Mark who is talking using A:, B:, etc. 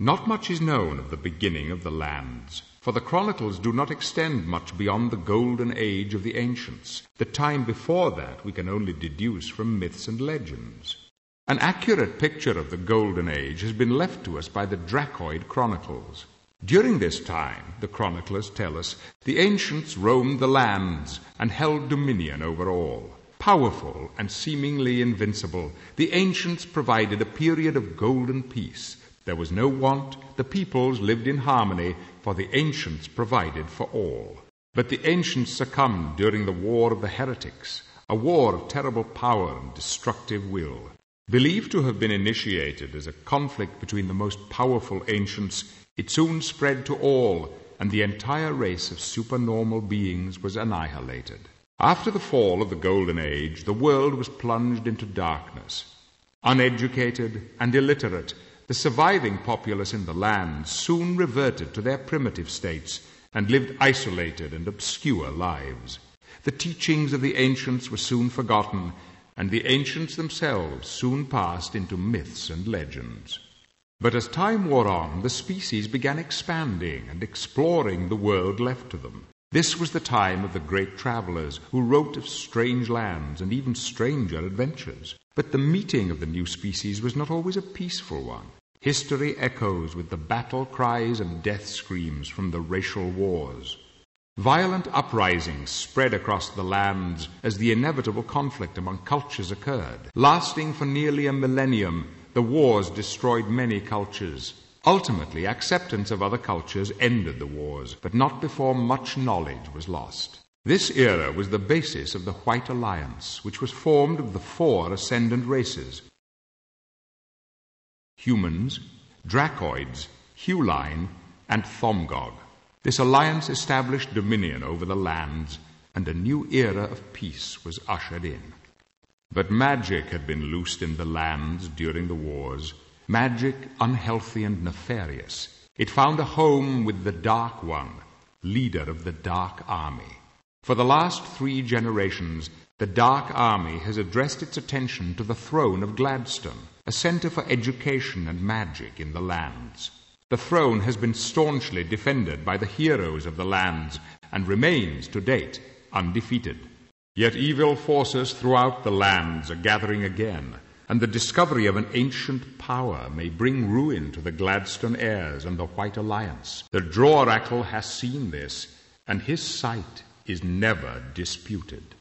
A: Not much is known of the beginning of the lands, for the chronicles do not extend much beyond the golden age of the ancients. The time before that we can only deduce from myths and legends. An accurate picture of the golden age has been left to us by the Dracoid chronicles. During this time, the chroniclers tell us, the ancients roamed the lands and held dominion over all. Powerful and seemingly invincible, the ancients provided a period of golden peace. There was no want, the peoples lived in harmony, for the ancients provided for all. But the ancients succumbed during the War of the Heretics, a war of terrible power and destructive will. Believed to have been initiated as a conflict between the most powerful ancients, it soon spread to all, and the entire race of supernormal beings was annihilated. After the fall of the Golden Age, the world was plunged into darkness. Uneducated and illiterate, the surviving populace in the land soon reverted to their primitive states and lived isolated and obscure lives. The teachings of the ancients were soon forgotten, and the ancients themselves soon passed into myths and legends. But as time wore on, the species began expanding and exploring the world left to them. This was the time of the great travelers who wrote of strange lands and even stranger adventures. But the meeting of the new species was not always a peaceful one. History echoes with the battle cries and death screams from the racial wars. Violent uprisings spread across the lands as the inevitable conflict among cultures occurred. Lasting for nearly a millennium, the wars destroyed many cultures. Ultimately, acceptance of other cultures ended the wars, but not before much knowledge was lost. This era was the basis of the White Alliance, which was formed of the 4 ascendant races: humans, Dracoids, Huline, and Thomgog. This alliance established dominion over the lands, and a new era of peace was ushered in. But magic had been loosed in the lands during the wars, magic unhealthy and nefarious. It found a home with the Dark One, leader of the Dark Army. For the last 3 generations, the Dark Army has addressed its attention to the throne of Gladstone, a center for education and magic in the lands. The throne has been staunchly defended by the heroes of the lands and remains, to date, undefeated. Yet evil forces throughout the lands are gathering again, and the discovery of an ancient power may bring ruin to the Gladstone heirs and the White Alliance. The Droracle has seen this, and his sight is never disputed.